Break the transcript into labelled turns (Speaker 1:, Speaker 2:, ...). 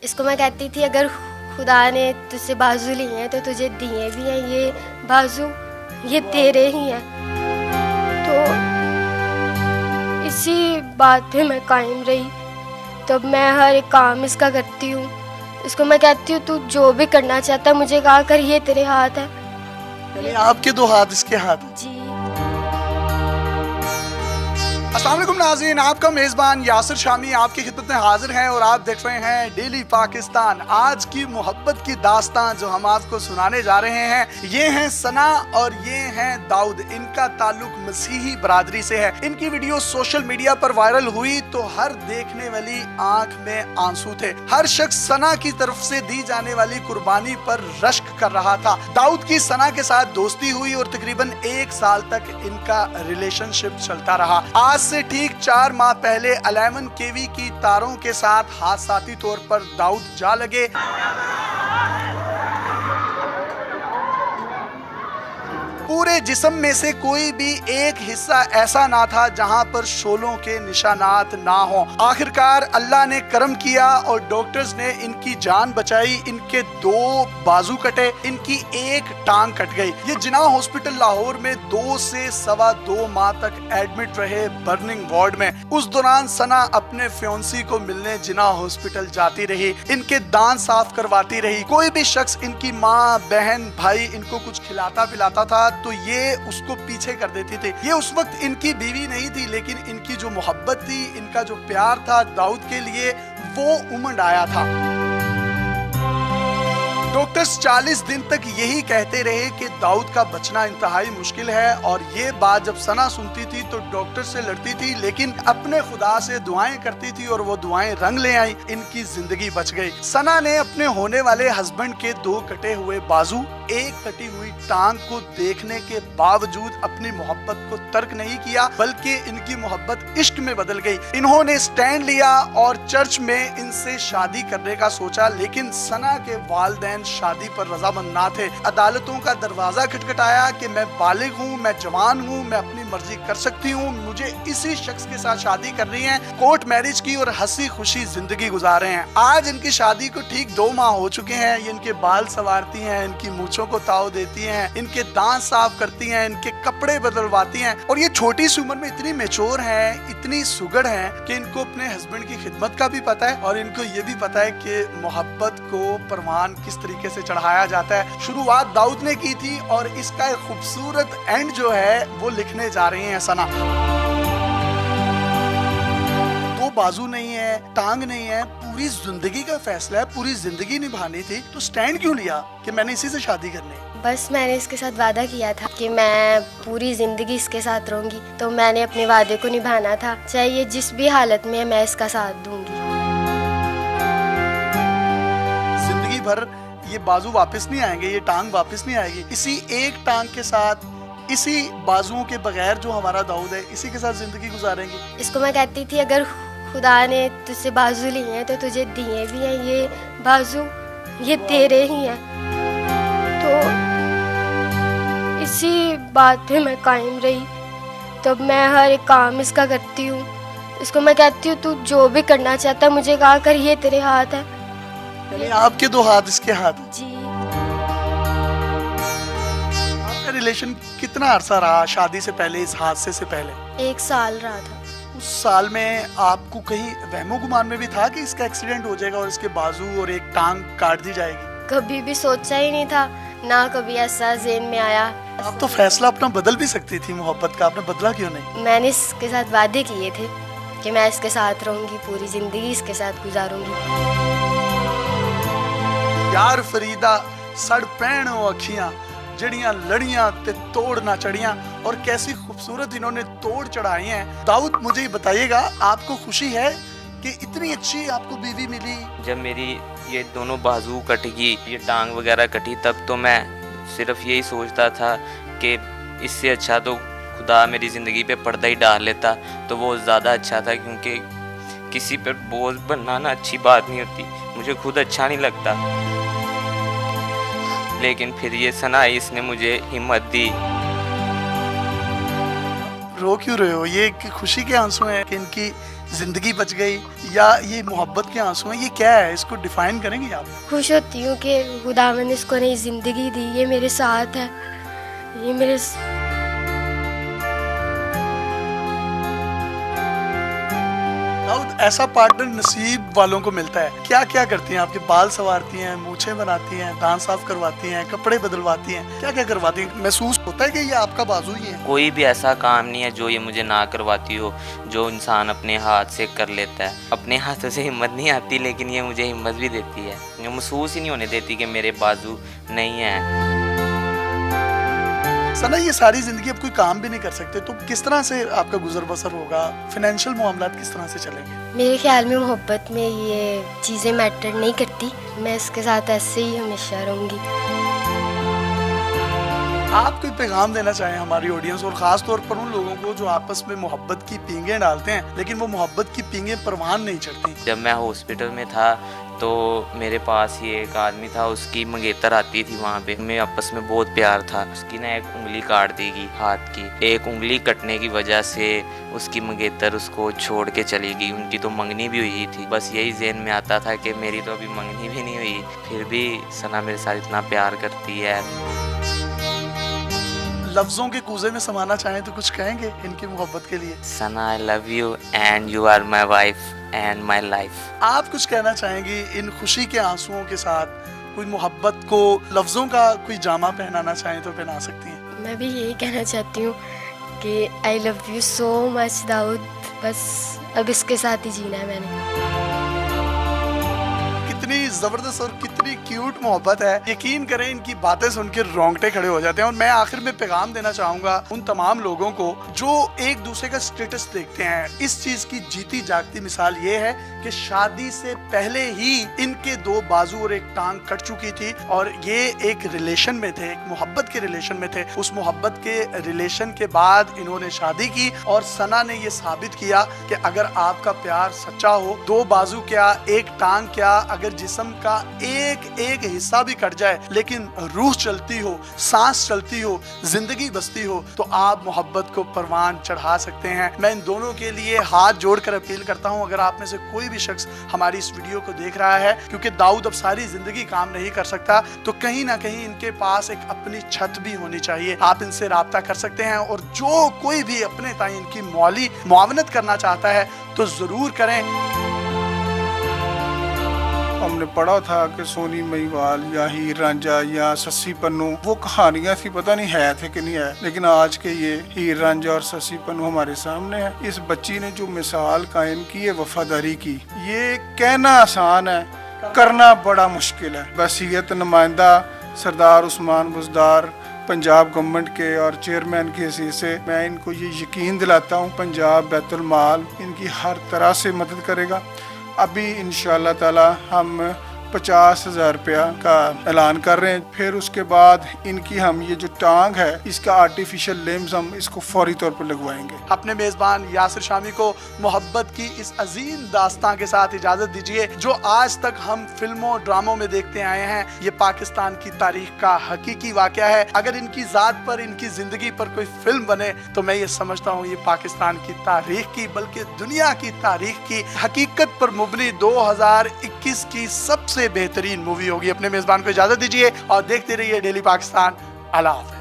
Speaker 1: इसको मैं कहती थी अगर खुदा ने तुझसे बाजू लिए हैं तो तुझे दिए भी हैं ये बाजू, ये तेरे ही हैं। तो इसी बात पे मैं कायम रही। तब मैं हर एक काम इसका करती हूँ। इसको मैं कहती हूँ तू जो भी करना चाहता है मुझे कहा कर, ये तेरे हाथ है।
Speaker 2: यानी आपके दो हाथ इसके हाथ हैं।
Speaker 1: जी।
Speaker 2: अस्सलाम वालेकुम नाज़रीन, आपका मेज़बान यासिर शामी आपकी खिदमत में हाजिर हैं और आप देख रहे हैं डेली पाकिस्तान। आज की मोहब्बत की दास्तान जो हम आपको सुनाने जा रहे हैं, ये हैं सना और ये हैं दाऊद। इनका ताल्लुक मसीही बरादरी से है। इनकी वीडियो सोशल मीडिया पर वायरल हुई तो हर देखने वाली आंख में आंसू थे। हर शख्स सना की तरफ से दी जाने वाली कुर्बानी पर रश्क कर रहा था। दाऊद की सना के साथ दोस्ती हुई और तकरीबन 1 साल तक इनका रिलेशनशिप चलता रहा। आज से ठीक 4 माह पहले 11 केवी की तारों के साथ हादसाती तौर पर दाऊद जा लगे। पूरे जिस्म में से कोई भी एक हिस्सा ऐसा ना था जहां पर शोलों के निशानात ना हो। आखिरकार अल्लाह ने करम किया और डॉक्टर्स ने इनकी जान बचाई। इनके 2 बाजू कटे, इनकी 1 टांग कट गई। ये जिन्ना हॉस्पिटल लाहौर में 2 से 2.25 माह तक एडमिट रहे बर्निंग वार्ड में। उस दौरान सना अपने फ्योंसी को मिलने जिन्ना हॉस्पिटल जाती रही, इनके दांत साफ करवाती रही। कोई भी शख्स, इनकी माँ, बहन, भाई इनको कुछ खिलाता पिलाता था तो ये उसको पीछे कर देती थी। ये उस वक्त इनकी बीवी नहीं थी, लेकिन इनकी जो मोहब्बत थी, इनका जो प्यार था दाऊद के लिए, वो उमड़ आया था। डॉक्टर्स 40 दिन तक यही कहते रहे कि दाऊद का बचना इंतहाई मुश्किल है और ये बात जब सना सुनती थी तो डॉक्टर से लड़ती थी, लेकिन अपने खुदा से दुआएं करती थी और वो दुआएं रंग ले आई। इनकी जिंदगी बच गई। सना ने अपने होने वाले हस्बैंड के 2 कटे हुए बाजू, 1 कटी हुई टांग को देखने के बावजूद अपनी मोहब्बत को तर्क नहीं किया, बल्कि इनकी मोहब्बत इश्क में बदल गई। इन्होंने स्टैंड लिया और चर्च में इनसे शादी करने का सोचा, लेकिन सना के वालिदैन शादी पर रजामंद ना थे। अदालतों का दरवाजा खटखटाया कि मैं बालिग हूँ, मैं जवान हूँ, मैं अपनी मर्जी कर सकती हूँ, मुझे इसी शख्स के साथ शादी करनी है। कोर्ट मैरिज की और हंसी खुशी जिंदगी गुजार रहे हैं। आज इनकी शादी को ठीक 2 माह हो चुके हैं। ये इनके बाल संवारती हैं, इनकी मूंछों को ताव देती हैं, इनके दांत साफ करती हैं, इनके कपड़े बदलवाती हैं और ये छोटी सी उम्र में इतनी मैच्योर हैं, इतनी सुगड़ हैं कि इनको अपने हस्बैंड की खिदमत का भी पता है और इनको ये भी पता है कि मोहब्बत को परवान किस तरीके से चढ़ाया जाता है। शुरुआत दाऊद ने की थी और इसका एक खूबसूरत एंड जो है वो लिखने जा रही हैं सना। 2 बाजू नहीं है, टांग नहीं है, पूरी जिंदगी का फैसला है, पूरी जिंदगी निभानी थी, तो स्टैंड क्यों लिया कि मैंने इसी से शादी करनी है?
Speaker 1: बस मैंने इसके साथ वादा किया था कि मैं पूरी जिंदगी इसके साथ रहूंगी, तो मैंने अपने वादे को निभाना था। चाहे ये जिस भी हालत में है मैं इसका साथ दूंगी।
Speaker 2: जिंदगी भर ये बाजू वापस नहीं आएंगे, ये टांग वापस नहीं आएगी। इसी 1 टांग के साथ, इसी बाजुओं के बगैर जो हमारा दाऊद है, इसी के साथ जिंदगी गुजारेंगे।
Speaker 1: इसको मैं कहती थी अगर खुदा ने तुझसे बाजू लिए हैं तो तुझे दिए भी हैं ये बाजू, ये तेरे ही हैं। तो इसी बात पे मैं कायम रही। तब मैं हर एक काम इसका करती हूँ। इसको मैं कहती हूँ तू जो भी करना चाहता है मुझे कहा कर, ये तेरे हाथ है।
Speaker 2: यानी आपके 2 हाथ इसके हाथ।
Speaker 1: जी।
Speaker 2: आपका रिलेशन कितना अरसा रहा शादी से पहले, इस हादसे से पहले?
Speaker 1: 1 साल रहा था।
Speaker 2: उस साल में आपको कहीं वहमो गुमान में भी था कि इसका एक्सीडेंट हो जाएगा और इसके बाजू और 1 टांग काट दी जाएगी?
Speaker 1: कभी भी सोचा ही नहीं था, ना कभी ऐसा ज़हन में आया।
Speaker 2: आप तो फैसला अपना बदल भी सकती थी मोहब्बत का, आपने बदला क्यों नहीं?
Speaker 1: मैंने इसके साथ वादे किए थे कि मैं इसके साथ रहूंगी, पूरी जिंदगी इसके साथ गुजारूंगी।
Speaker 2: यार फरीदा सड़ पैण अखियां जड़ियां लड़ियां ते तोड़ ना चढ़ियां, और कैसी खूबसूरत इन्होंने तोड़ चढ़ाई हैं। दाऊद मुझे बताइएगा, आपको खुशी है कि इतनी अच्छी आपको बीवी मिली?
Speaker 3: जब मेरी ये दोनों बाजू कटेगी, ये टांग वगैरह कटी, तब तो मैं सिर्फ यही सोचता था कि इससे अच्छा तो खुदा मेरी ज़िंदगी पे पर्दा ही डाल लेता तो वो ज़्यादा अच्छा था, क्योंकि किसी पर बोझ बनना ना अच्छी बात नहीं होती, मुझे खुद अच्छा नहीं लगता। लेकिन फिर ये सना आई, इसने मुझे हिम्मत दी।
Speaker 2: रो क्यों रहे हो? ये खुशी के आंसू हैं कि इनकी जिंदगी बच गई, या ये मोहब्बत के आंसू हैं? ये क्या है, इसको डिफाइन करेंगे आप?
Speaker 1: खुश होती हूँ कि खुदावन ने इसको नई ज़िंदगी दी, ये मेरे साथ है, ये मेरे
Speaker 2: दाऊद, ऐसा पार्टनर नसीब वालों को मिलता है। क्या क्या करती हैं? आपके बाल संवारती हैं, मूछें बनाती हैं, दांत साफ करवाती हैं, कपड़े बदलवाती हैं, क्या क्या करवाती हैं? महसूस होता है कि ये आपका बाजू ही है?
Speaker 3: कोई भी ऐसा काम नहीं है जो ये मुझे ना करवाती हो, जो इंसान अपने हाथ से कर लेता है। अपने हाथों से हिम्मत नहीं आती, लेकिन ये मुझे हिम्मत भी देती है। ये महसूस ही नहीं होने देती कि मेरे बाजू नहीं है।
Speaker 2: सना, ये सारी जिंदगी अब कोई काम भी नहीं कर सकते, तो किस तरह से आपका गुजर बसर होगा? फाइनेंशियल मामलात किस तरह से चलेंगे?
Speaker 1: मेरे ख्याल में मोहब्बत में ये चीज़ें मैटर नहीं करती, मैं इसके साथ ऐसे ही हमेशा रहूँगी।
Speaker 2: आप कोई पैगाम देना चाहें हमारी ऑडियंस और ख़ास तौर पर उन लोगों को जो आपस में मोहब्बत की पींगें डालते हैं, लेकिन वो मोहब्बत की पींगें परवान नहीं चढ़ती?
Speaker 3: जब मैं हॉस्पिटल में था तो मेरे पास ही एक आदमी था, उसकी मंगेतर आती थी वहाँ पे, हमें आपस में बहुत प्यार था। उसकी ना एक उंगली काट देगी हाथ की, एक उंगली कटने की वजह से उसकी मंगेतर उसको छोड़ के चली गई। उनकी तो मंगनी भी हुई थी। बस यही ज़हन में आता था कि मेरी तो अभी मंगनी भी नहीं हुई, फिर भी सना मेरे साथ इतना प्यार करती है।
Speaker 2: लफ्जों के कूजे में समाना चाहें तो कुछ कहेंगे इनकी मोहब्बत के लिए?
Speaker 3: Sana, I love you and you are my wife and my life.
Speaker 2: आप कुछ कहना चाहेंगी इन खुशी के आंसुओं के साथ? कोई मोहब्बत को लफ्जों का कोई जामा पहनाना चाहें तो पहना सकती हैं।
Speaker 1: मैं भी यही कहना चाहती हूँ कि I love you so much Dawood, बस अब इसके साथ ही जीना है मैंने।
Speaker 2: कितनी जबरदस्त और कितनी क्यूट मोहब्बत है। यकीन करें, इनकी बातें सुनकर रोंगटे खड़े हो जाते हैं। और मैं आखिर में पैगाम देना चाहूंगा उन तमाम लोगों को जो एक दूसरे का स्टेटस देखते हैं। इस चीज की जीती जागती मिसाल ये है कि शादी से पहले ही इनके दो बाजू और एक टांग कट चुकी थी, और ये एक रिलेशन में थे, एक मोहब्बत के रिलेशन में थे। उस मोहब्बत के रिलेशन के बाद इन्होंने शादी की, और सना ने ये साबित किया कि अगर आपका प्यार सच्चा हो, दो बाजू क्या, एक टांग क्या, अगर जिस्म का एक एक हिस्सा भी कट जाए लेकिन रूह चलती हो, सांस चलती हो, जिंदगी बसती हो, तो आप मोहब्बत को परवान चढ़ा सकते हैं। मैं इन दोनों के लिए हाथ जोड़कर अपील करता हूं, अगर आप में से कोई भी शख्स हमारी इस वीडियो को देख रहा है, क्योंकि दाऊद अब सारी जिंदगी काम नहीं कर सकता, तो कहीं ना कहीं इनके पास एक अपनी छत भी होनी चाहिए। आप इनसे राब्ता कर सकते हैं, और जो कोई भी अपने ताई इनकी मौली मुआवनत करना चाहता है तो जरूर करें।
Speaker 4: हमने पढ़ा था कि सोनी महिवाल या हीर रांझा या सस्सी पन्नू वो कहानियां थी, पता नहीं है थे कि नहीं है, लेकिन आज के ये हीर रांझा और सस्सी पन्नू हमारे सामने है। इस बच्ची ने जो मिसाल कायम की है वफादारी की, ये कहना आसान है, करना बड़ा मुश्किल है। वसीयत नुमाइंदा सरदार उस्मान बुज़दार पंजाब गवर्नमेंट के और चेयरमैन की हैसियत से मैं इनको ये यकीन दिलाता हूँ, पंजाब बैतुल माल इनकी हर तरह से मदद करेगा। अभी इंशाअल्लाह ताला हम 50,000 रुपया का ऐलान कर रहे हैं। फिर उसके बाद इनकी हम ये जो टांग है इसका आर्टिफिशियल लिम्स हम इसको फौरी तौर पर लगवाएंगे।
Speaker 2: अपने मेजबान यासिर शामी को मोहब्बत की इस अजीम दास्तां के साथ इजाजत दीजिए, जो आज तक हम फिल्मों ड्रामों में देखते आए हैं। ये पाकिस्तान की तारीख का हकीकी वाकया है। अगर इनकी जात पर, इनकी जिंदगी पर कोई फिल्म बने तो मैं ये समझता हूँ ये पाकिस्तान की तारीख की, बल्कि दुनिया की तारीख की हकीकत पर मुबनी 2021 की सबसे बेहतरीन मूवी होगी। अपने मेजबान को इजाजत दीजिए और देखते रहिए डेली पाकिस्तान। अल्लाह हाफ़िज़।